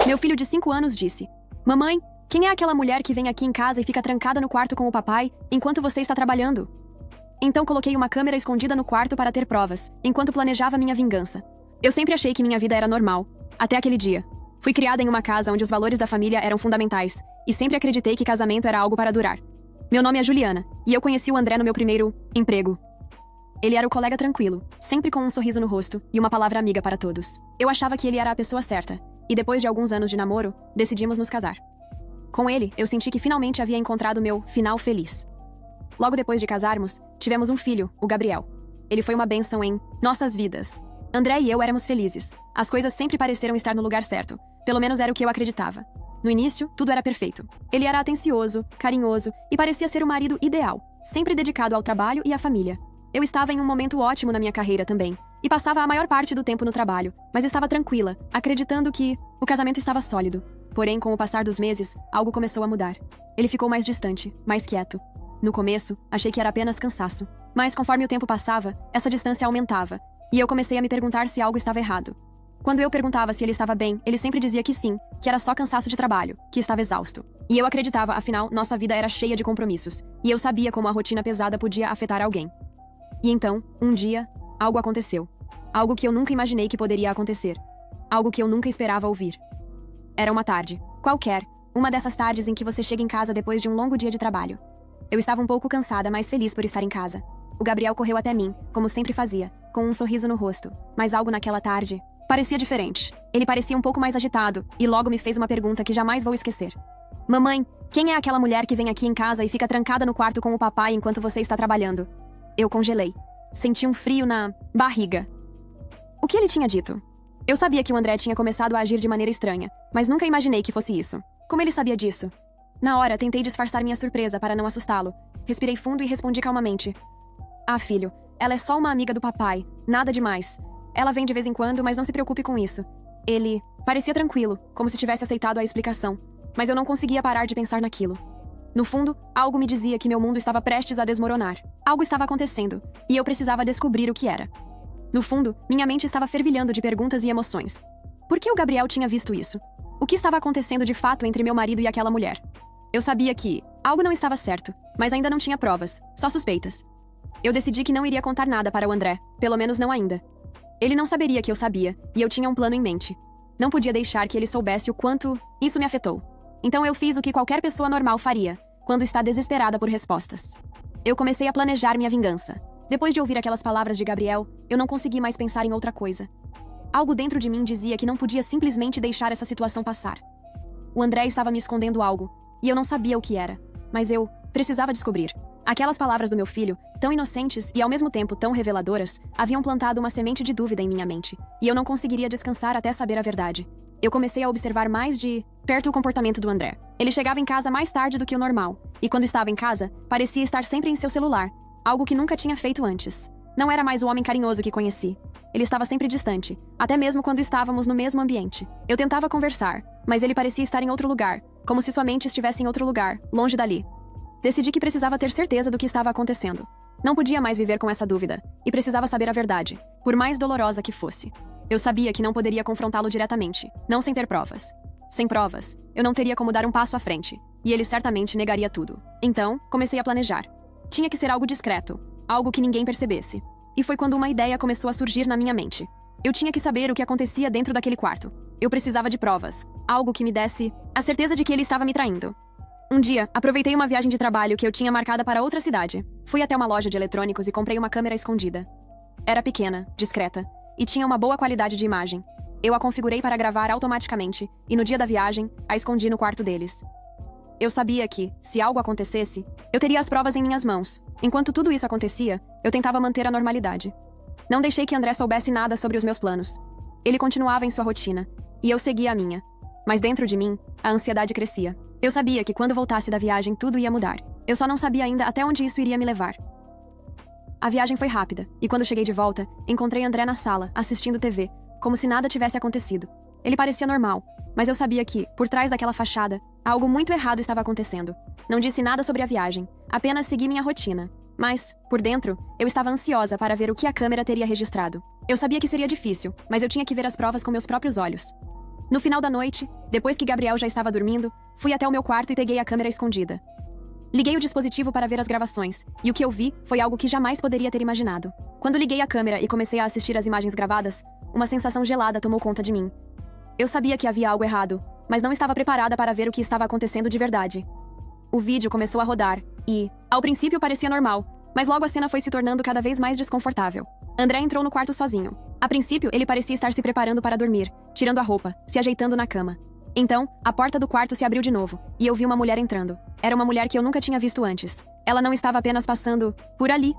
Meu filho de 5 anos disse: Mamãe, quem é aquela mulher que vem aqui em casa e fica trancada no quarto com o papai enquanto você está trabalhando? Então coloquei uma câmera escondida no quarto para ter provas, enquanto planejava minha vingança. Eu sempre achei que minha vida era normal, até aquele dia. Fui criada em uma casa onde os valores da família eram fundamentais, e sempre acreditei que casamento era algo para durar. Meu nome é Juliana, e eu conheci o André no meu primeiro emprego. Ele era o colega tranquilo, sempre com um sorriso no rosto e uma palavra amiga para todos. Eu achava que ele era a pessoa certa, e depois de alguns anos de namoro, decidimos nos casar. Com ele, eu senti que finalmente havia encontrado meu final feliz. Logo depois de casarmos, tivemos um filho, o Gabriel. Ele foi uma bênção em nossas vidas. André e eu éramos felizes. As coisas sempre pareceram estar no lugar certo. Pelo menos era o que eu acreditava. No início, tudo era perfeito. Ele era atencioso, carinhoso e parecia ser o marido ideal, sempre dedicado ao trabalho e à família. Eu estava em um momento ótimo na minha carreira também, e passava a maior parte do tempo no trabalho, mas estava tranquila, acreditando que o casamento estava sólido. Porém, com o passar dos meses, algo começou a mudar. Ele ficou mais distante, mais quieto. No começo, achei que era apenas cansaço. Mas conforme o tempo passava, essa distância aumentava, e eu comecei a me perguntar se algo estava errado. Quando eu perguntava se ele estava bem, ele sempre dizia que sim, que era só cansaço de trabalho, que estava exausto. E eu acreditava, afinal, nossa vida era cheia de compromissos, e eu sabia como a rotina pesada podia afetar alguém. E então, um dia, algo aconteceu. Algo que eu nunca imaginei que poderia acontecer. Algo que eu nunca esperava ouvir. Era uma tarde, qualquer, uma dessas tardes em que você chega em casa depois de um longo dia de trabalho. Eu estava um pouco cansada, mas feliz por estar em casa. O Gabriel correu até mim, como sempre fazia, com um sorriso no rosto, mas algo naquela tarde parecia diferente. Ele parecia um pouco mais agitado, e logo me fez uma pergunta que jamais vou esquecer. Mamãe, quem é aquela mulher que vem aqui em casa e fica trancada no quarto com o papai enquanto você está trabalhando? Eu congelei. Senti um frio na barriga. O que ele tinha dito? Eu sabia que o André tinha começado a agir de maneira estranha, mas nunca imaginei que fosse isso. Como ele sabia disso? Na hora, tentei disfarçar minha surpresa para não assustá-lo. Respirei fundo e respondi calmamente. Ah, filho, ela é só uma amiga do papai, nada demais. Ela vem de vez em quando, mas não se preocupe com isso. Ele parecia tranquilo, como se tivesse aceitado a explicação, mas eu não conseguia parar de pensar naquilo. No fundo, algo me dizia que meu mundo estava prestes a desmoronar. Algo estava acontecendo, e eu precisava descobrir o que era. No fundo, minha mente estava fervilhando de perguntas e emoções. Por que o Gabriel tinha visto isso? O que estava acontecendo de fato entre meu marido e aquela mulher? Eu sabia que algo não estava certo, mas ainda não tinha provas, só suspeitas. Eu decidi que não iria contar nada para o André, pelo menos não ainda. Ele não saberia que eu sabia, e eu tinha um plano em mente. Não podia deixar que ele soubesse o quanto isso me afetou. Então eu fiz o que qualquer pessoa normal faria, quando está desesperada por respostas. Eu comecei a planejar minha vingança. Depois de ouvir aquelas palavras de Gabriel, eu não consegui mais pensar em outra coisa. Algo dentro de mim dizia que não podia simplesmente deixar essa situação passar. O André estava me escondendo algo, e eu não sabia o que era, mas eu precisava descobrir. Aquelas palavras do meu filho, tão inocentes e ao mesmo tempo tão reveladoras, haviam plantado uma semente de dúvida em minha mente, e eu não conseguiria descansar até saber a verdade. Eu comecei a observar mais de perto o comportamento do André. Ele chegava em casa mais tarde do que o normal, e quando estava em casa, parecia estar sempre em seu celular, algo que nunca tinha feito antes. Não era mais o homem carinhoso que conheci. Ele estava sempre distante, até mesmo quando estávamos no mesmo ambiente. Eu tentava conversar, mas ele parecia estar em outro lugar, como se sua mente estivesse em outro lugar, longe dali. Decidi que precisava ter certeza do que estava acontecendo. Não podia mais viver com essa dúvida, e precisava saber a verdade, por mais dolorosa que fosse. Eu sabia que não poderia confrontá-lo diretamente, não sem ter provas. Sem provas, eu não teria como dar um passo à frente, e ele certamente negaria tudo. Então, comecei a planejar. Tinha que ser algo discreto, algo que ninguém percebesse. E foi quando uma ideia começou a surgir na minha mente. Eu tinha que saber o que acontecia dentro daquele quarto. Eu precisava de provas, algo que me desse a certeza de que ele estava me traindo. Um dia, aproveitei uma viagem de trabalho que eu tinha marcada para outra cidade. Fui até uma loja de eletrônicos e comprei uma câmera escondida. Era pequena, discreta, e tinha uma boa qualidade de imagem. Eu a configurei para gravar automaticamente, e no dia da viagem, a escondi no quarto deles. Eu sabia que, se algo acontecesse, eu teria as provas em minhas mãos. Enquanto tudo isso acontecia, eu tentava manter a normalidade. Não deixei que André soubesse nada sobre os meus planos. Ele continuava em sua rotina, e eu seguia a minha. Mas dentro de mim, a ansiedade crescia. Eu sabia que quando voltasse da viagem tudo ia mudar. Eu só não sabia ainda até onde isso iria me levar. A viagem foi rápida, e quando cheguei de volta, encontrei André na sala, assistindo TV, como se nada tivesse acontecido. Ele parecia normal, mas eu sabia que, por trás daquela fachada, algo muito errado estava acontecendo. Não disse nada sobre a viagem, apenas segui minha rotina. Mas, por dentro, eu estava ansiosa para ver o que a câmera teria registrado. Eu sabia que seria difícil, mas eu tinha que ver as provas com meus próprios olhos. No final da noite, depois que Gabriel já estava dormindo, fui até o meu quarto e peguei a câmera escondida. Liguei o dispositivo para ver as gravações, e o que eu vi foi algo que jamais poderia ter imaginado. Quando liguei a câmera e comecei a assistir as imagens gravadas, uma sensação gelada tomou conta de mim. Eu sabia que havia algo errado, mas não estava preparada para ver o que estava acontecendo de verdade. O vídeo começou a rodar, e, ao princípio parecia normal, mas logo a cena foi se tornando cada vez mais desconfortável. André entrou no quarto sozinho. A princípio, ele parecia estar se preparando para dormir, tirando a roupa, se ajeitando na cama. Então, a porta do quarto se abriu de novo, e eu vi uma mulher entrando. Era uma mulher que eu nunca tinha visto antes. Ela não estava apenas passando por ali.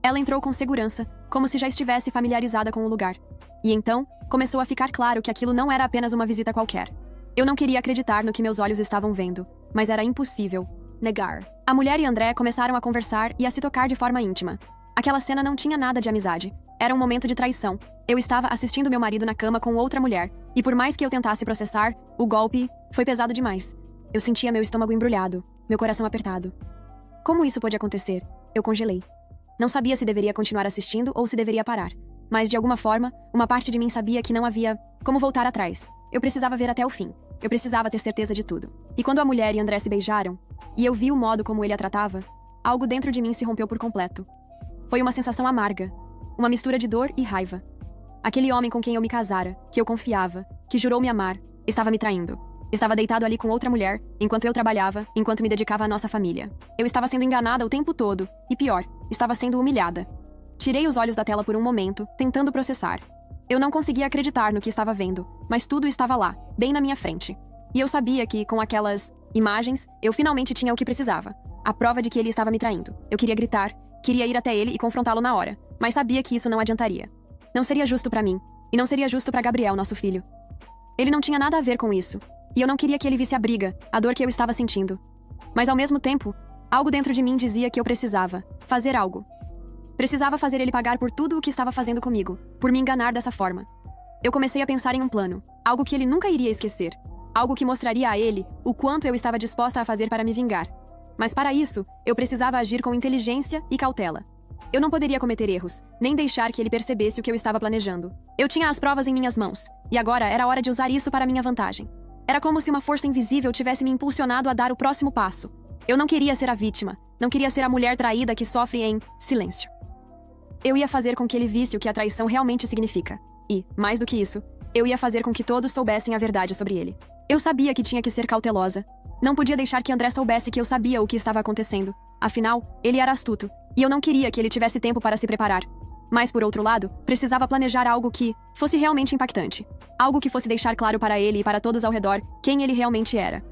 Ela entrou com segurança, como se já estivesse familiarizada com o lugar. E então, começou a ficar claro que aquilo não era apenas uma visita qualquer. Eu não queria acreditar no que meus olhos estavam vendo, mas era impossível negar. A mulher e André começaram a conversar e a se tocar de forma íntima. Aquela cena não tinha nada de amizade. Era um momento de traição. Eu estava assistindo meu marido na cama com outra mulher, e por mais que eu tentasse processar, o golpe foi pesado demais. Eu sentia meu estômago embrulhado, meu coração apertado. Como isso pôde acontecer? Eu congelei. Não sabia se deveria continuar assistindo ou se deveria parar. Mas, de alguma forma, uma parte de mim sabia que não havia como voltar atrás. Eu precisava ver até o fim. Eu precisava ter certeza de tudo. E quando a mulher e André se beijaram, e eu vi o modo como ele a tratava, algo dentro de mim se rompeu por completo. Foi uma sensação amarga, uma mistura de dor e raiva. Aquele homem com quem eu me casara, que eu confiava, que jurou me amar, estava me traindo. Estava deitado ali com outra mulher, enquanto eu trabalhava, enquanto me dedicava à nossa família. Eu estava sendo enganada o tempo todo, e pior, estava sendo humilhada. Tirei os olhos da tela por um momento, tentando processar. Eu não conseguia acreditar no que estava vendo, mas tudo estava lá, bem na minha frente. E eu sabia que, com aquelas imagens, eu finalmente tinha o que precisava. A prova de que ele estava me traindo. Eu queria gritar, queria ir até ele e confrontá-lo na hora, mas sabia que isso não adiantaria. Não seria justo para mim, e não seria justo para Gabriel, nosso filho. Ele não tinha nada a ver com isso, e eu não queria que ele visse a briga, a dor que eu estava sentindo. Mas ao mesmo tempo, algo dentro de mim dizia que eu precisava fazer algo. Precisava fazer ele pagar por tudo o que estava fazendo comigo, por me enganar dessa forma. Eu comecei a pensar em um plano, algo que ele nunca iria esquecer, algo que mostraria a ele o quanto eu estava disposta a fazer para me vingar. Mas para isso, eu precisava agir com inteligência e cautela. Eu não poderia cometer erros, nem deixar que ele percebesse o que eu estava planejando. Eu tinha as provas em minhas mãos, e agora era hora de usar isso para minha vantagem. Era como se uma força invisível tivesse me impulsionado a dar o próximo passo. Eu não queria ser a vítima, não queria ser a mulher traída que sofre em silêncio. Eu ia fazer com que ele visse o que a traição realmente significa. E, mais do que isso, eu ia fazer com que todos soubessem a verdade sobre ele. Eu sabia que tinha que ser cautelosa. Não podia deixar que André soubesse que eu sabia o que estava acontecendo. Afinal, ele era astuto, e eu não queria que ele tivesse tempo para se preparar. Mas, por outro lado, precisava planejar algo que fosse realmente impactante. Algo que fosse deixar claro para ele e para todos ao redor quem ele realmente era.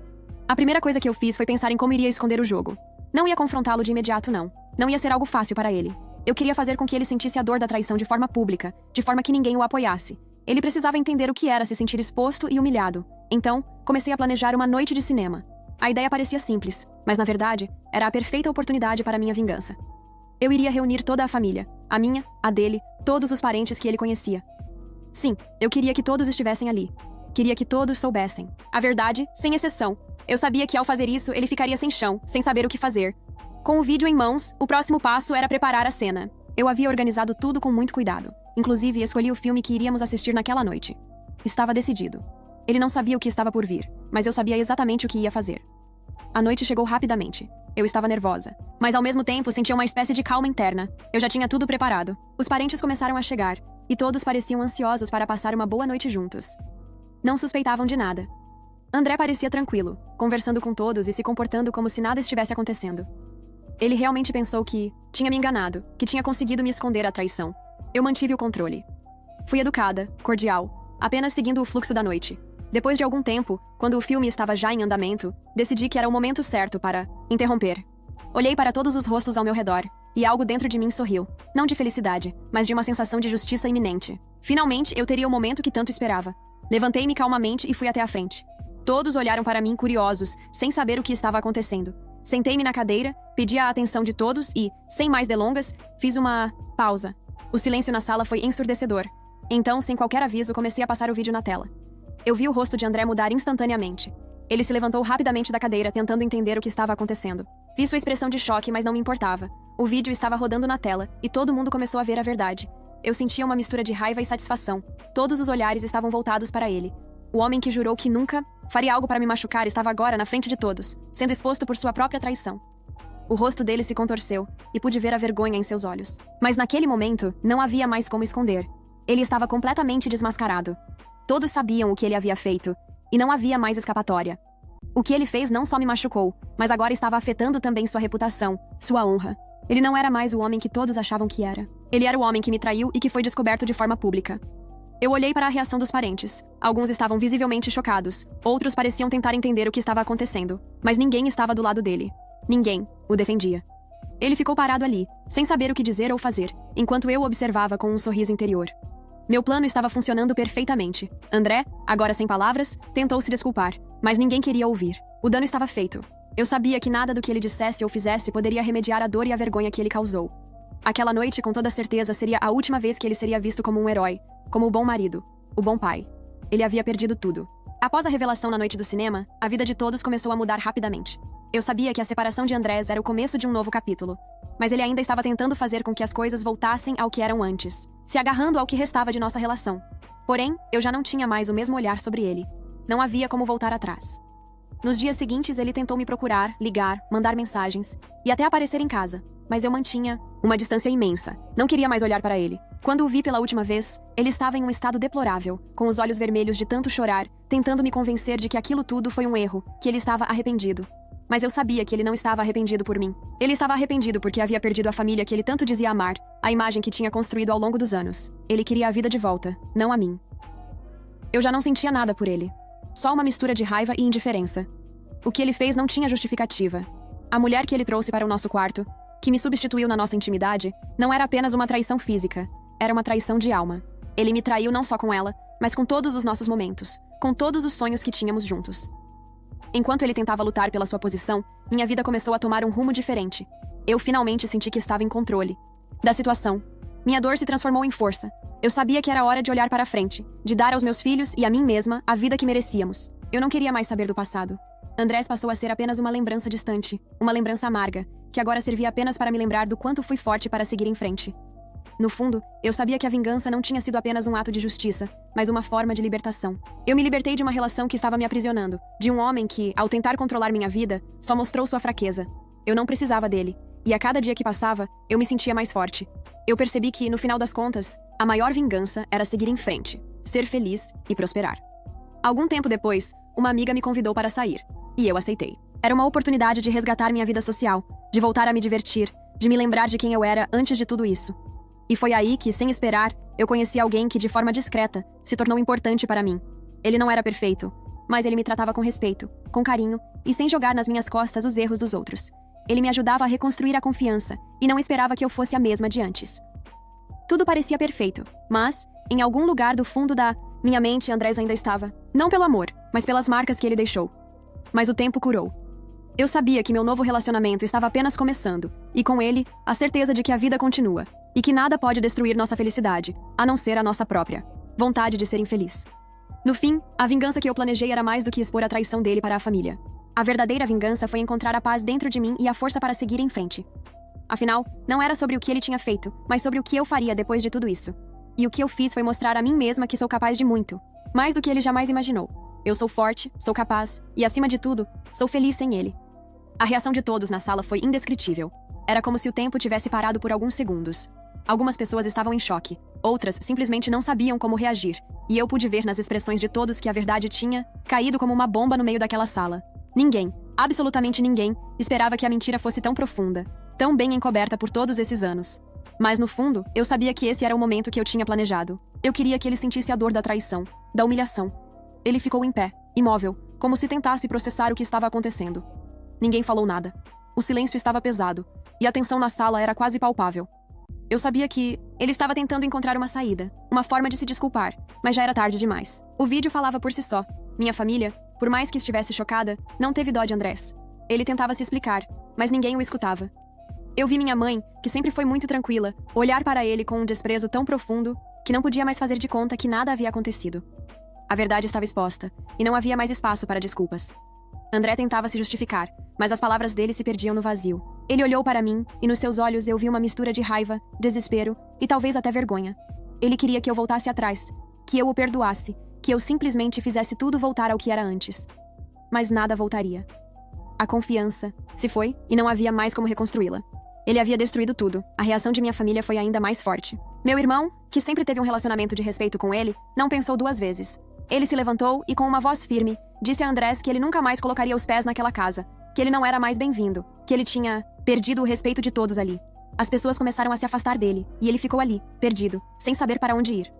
A primeira coisa que eu fiz foi pensar em como iria esconder o jogo. Não ia confrontá-lo de imediato, não. Não ia ser algo fácil para ele. Eu queria fazer com que ele sentisse a dor da traição de forma pública, de forma que ninguém o apoiasse. Ele precisava entender o que era se sentir exposto e humilhado. Então, comecei a planejar uma noite de cinema. A ideia parecia simples, mas na verdade, era a perfeita oportunidade para minha vingança. Eu iria reunir toda a família, a minha, a dele, todos os parentes que ele conhecia. Sim, eu queria que todos estivessem ali. Queria que todos soubessem. A verdade, sem exceção. Eu sabia que ao fazer isso, ele ficaria sem chão, sem saber o que fazer. Com o vídeo em mãos, o próximo passo era preparar a cena. Eu havia organizado tudo com muito cuidado. Inclusive, escolhi o filme que iríamos assistir naquela noite. Estava decidido. Ele não sabia o que estava por vir, mas eu sabia exatamente o que ia fazer. A noite chegou rapidamente. Eu estava nervosa, mas ao mesmo tempo sentia uma espécie de calma interna. Eu já tinha tudo preparado. Os parentes começaram a chegar, e todos pareciam ansiosos para passar uma boa noite juntos. Não suspeitavam de nada. André parecia tranquilo, conversando com todos e se comportando como se nada estivesse acontecendo. Ele realmente pensou que tinha me enganado, que tinha conseguido me esconder a traição. Eu mantive o controle. Fui educada, cordial, apenas seguindo o fluxo da noite. Depois de algum tempo, quando o filme estava já em andamento, decidi que era o momento certo para interromper. Olhei para todos os rostos ao meu redor, e algo dentro de mim sorriu. Não de felicidade, mas de uma sensação de justiça iminente. Finalmente, eu teria o momento que tanto esperava. Levantei-me calmamente e fui até a frente. Todos olharam para mim curiosos, sem saber o que estava acontecendo. Sentei-me na cadeira, pedi a atenção de todos e, sem mais delongas, fiz uma pausa. O silêncio na sala foi ensurdecedor. Então, sem qualquer aviso, comecei a passar o vídeo na tela. Eu vi o rosto de André mudar instantaneamente. Ele se levantou rapidamente da cadeira, tentando entender o que estava acontecendo. Vi sua expressão de choque, mas não me importava. O vídeo estava rodando na tela, e todo mundo começou a ver a verdade. Eu sentia uma mistura de raiva e satisfação. Todos os olhares estavam voltados para ele. O homem que jurou que nunca faria algo para me machucar estava agora na frente de todos, sendo exposto por sua própria traição. O rosto dele se contorceu, e pude ver a vergonha em seus olhos. Mas naquele momento, não havia mais como esconder. Ele estava completamente desmascarado. Todos sabiam o que ele havia feito, e não havia mais escapatória. O que ele fez não só me machucou, mas agora estava afetando também sua reputação, sua honra. Ele não era mais o homem que todos achavam que era. Ele era o homem que me traiu e que foi descoberto de forma pública. Eu olhei para a reação dos parentes. Alguns estavam visivelmente chocados, outros pareciam tentar entender o que estava acontecendo, mas ninguém estava do lado dele. Ninguém o defendia. Ele ficou parado ali, sem saber o que dizer ou fazer, enquanto eu observava com um sorriso interior. Meu plano estava funcionando perfeitamente. André, agora sem palavras, tentou se desculpar, mas ninguém queria ouvir. O dano estava feito. Eu sabia que nada do que ele dissesse ou fizesse poderia remediar a dor e a vergonha que ele causou. Aquela noite, com toda certeza, seria a última vez que ele seria visto como um herói, como o bom marido, o bom pai. Ele havia perdido tudo. Após a revelação na noite do cinema, a vida de todos começou a mudar rapidamente. Eu sabia que a separação de Andrés era o começo de um novo capítulo, mas ele ainda estava tentando fazer com que as coisas voltassem ao que eram antes, se agarrando ao que restava de nossa relação. Porém, eu já não tinha mais o mesmo olhar sobre ele. Não havia como voltar atrás. Nos dias seguintes, ele tentou me procurar, ligar, mandar mensagens e até aparecer em casa, mas eu mantinha uma distância imensa. Não queria mais olhar para ele. Quando o vi pela última vez, ele estava em um estado deplorável, com os olhos vermelhos de tanto chorar, tentando me convencer de que aquilo tudo foi um erro, que ele estava arrependido. Mas eu sabia que ele não estava arrependido por mim. Ele estava arrependido porque havia perdido a família que ele tanto dizia amar, a imagem que tinha construído ao longo dos anos. Ele queria a vida de volta, não a mim. Eu já não sentia nada por ele. Só uma mistura de raiva e indiferença. O que ele fez não tinha justificativa. A mulher que ele trouxe para o nosso quarto, que me substituiu na nossa intimidade, não era apenas uma traição física, era uma traição de alma. Ele me traiu não só com ela, mas com todos os nossos momentos, com todos os sonhos que tínhamos juntos. Enquanto ele tentava lutar pela sua posição, minha vida começou a tomar um rumo diferente. Eu finalmente senti que estava em controle da situação. Minha dor se transformou em força. Eu sabia que era hora de olhar para frente, de dar aos meus filhos e a mim mesma a vida que merecíamos. Eu não queria mais saber do passado. Andrés passou a ser apenas uma lembrança distante, uma lembrança amarga, que agora servia apenas para me lembrar do quanto fui forte para seguir em frente. No fundo, eu sabia que a vingança não tinha sido apenas um ato de justiça, mas uma forma de libertação. Eu me libertei de uma relação que estava me aprisionando, de um homem que, ao tentar controlar minha vida, só mostrou sua fraqueza. Eu não precisava dele, e a cada dia que passava, eu me sentia mais forte. Eu percebi que, no final das contas, a maior vingança era seguir em frente, ser feliz e prosperar. Algum tempo depois, uma amiga me convidou para sair, e eu aceitei. Era uma oportunidade de resgatar minha vida social, de voltar a me divertir, de me lembrar de quem eu era antes de tudo isso. E foi aí que, sem esperar, eu conheci alguém que, de forma discreta, se tornou importante para mim. Ele não era perfeito, mas ele me tratava com respeito, com carinho e sem jogar nas minhas costas os erros dos outros. Ele me ajudava a reconstruir a confiança e não esperava que eu fosse a mesma de antes. Tudo parecia perfeito, mas, em algum lugar do fundo da minha mente, Andrés ainda estava, não pelo amor, mas pelas marcas que ele deixou. Mas o tempo curou. Eu sabia que meu novo relacionamento estava apenas começando, e com ele, a certeza de que a vida continua, e que nada pode destruir nossa felicidade, a não ser a nossa própria vontade de ser infeliz. No fim, a vingança que eu planejei era mais do que expor a traição dele para a família. A verdadeira vingança foi encontrar a paz dentro de mim e a força para seguir em frente. Afinal, não era sobre o que ele tinha feito, mas sobre o que eu faria depois de tudo isso. E o que eu fiz foi mostrar a mim mesma que sou capaz de muito, mais do que ele jamais imaginou. Eu sou forte, sou capaz, e acima de tudo, sou feliz sem ele. A reação de todos na sala foi indescritível. Era como se o tempo tivesse parado por alguns segundos. Algumas pessoas estavam em choque, outras simplesmente não sabiam como reagir, e eu pude ver nas expressões de todos que a verdade tinha caído como uma bomba no meio daquela sala. Ninguém, absolutamente ninguém, esperava que a mentira fosse tão profunda, tão bem encoberta por todos esses anos. Mas no fundo, eu sabia que esse era o momento que eu tinha planejado. Eu queria que ele sentisse a dor da traição, da humilhação. Ele ficou em pé, imóvel, como se tentasse processar o que estava acontecendo. Ninguém falou nada. O silêncio estava pesado, e a tensão na sala era quase palpável. Eu sabia que ele estava tentando encontrar uma saída, uma forma de se desculpar, mas já era tarde demais. O vídeo falava por si só. Minha família, por mais que estivesse chocada, não teve dó de Andrés. Ele tentava se explicar, mas ninguém o escutava. Eu vi minha mãe, que sempre foi muito tranquila, olhar para ele com um desprezo tão profundo que não podia mais fazer de conta que nada havia acontecido. A verdade estava exposta, e não havia mais espaço para desculpas. André tentava se justificar, mas as palavras dele se perdiam no vazio. Ele olhou para mim, e nos seus olhos eu vi uma mistura de raiva, desespero e talvez até vergonha. Ele queria que eu voltasse atrás, que eu o perdoasse, que eu simplesmente fizesse tudo voltar ao que era antes. Mas nada voltaria. A confiança se foi e não havia mais como reconstruí-la. Ele havia destruído tudo. A reação de minha família foi ainda mais forte. Meu irmão, que sempre teve um relacionamento de respeito com ele, não pensou duas vezes. Ele se levantou e, com uma voz firme, disse a Andrés que ele nunca mais colocaria os pés naquela casa, que ele não era mais bem-vindo, que ele tinha perdido o respeito de todos ali. As pessoas começaram a se afastar dele, e ele ficou ali, perdido, sem saber para onde ir.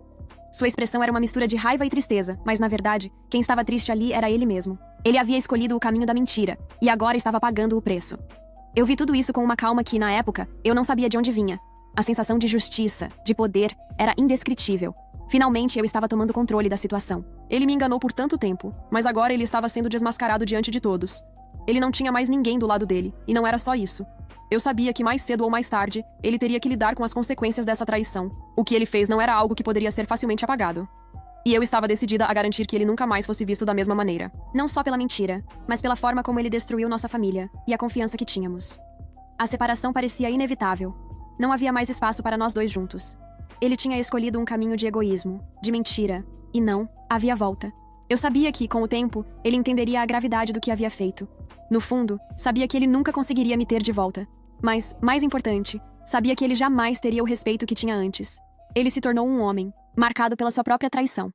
Sua expressão era uma mistura de raiva e tristeza, mas na verdade, quem estava triste ali era ele mesmo. Ele havia escolhido o caminho da mentira, e agora estava pagando o preço. Eu vi tudo isso com uma calma que, na época, eu não sabia de onde vinha. A sensação de justiça, de poder, era indescritível. Finalmente, eu estava tomando controle da situação. Ele me enganou por tanto tempo, mas agora ele estava sendo desmascarado diante de todos. Ele não tinha mais ninguém do lado dele, e não era só isso. Eu sabia que mais cedo ou mais tarde, ele teria que lidar com as consequências dessa traição. O que ele fez não era algo que poderia ser facilmente apagado. E eu estava decidida a garantir que ele nunca mais fosse visto da mesma maneira. Não só pela mentira, mas pela forma como ele destruiu nossa família e a confiança que tínhamos. A separação parecia inevitável. Não havia mais espaço para nós dois juntos. Ele tinha escolhido um caminho de egoísmo, de mentira, e não havia volta. Eu sabia que, com o tempo, ele entenderia a gravidade do que havia feito. No fundo, sabia que ele nunca conseguiria me ter de volta. Mas, mais importante, sabia que ele jamais teria o respeito que tinha antes. Ele se tornou um homem, marcado pela sua própria traição.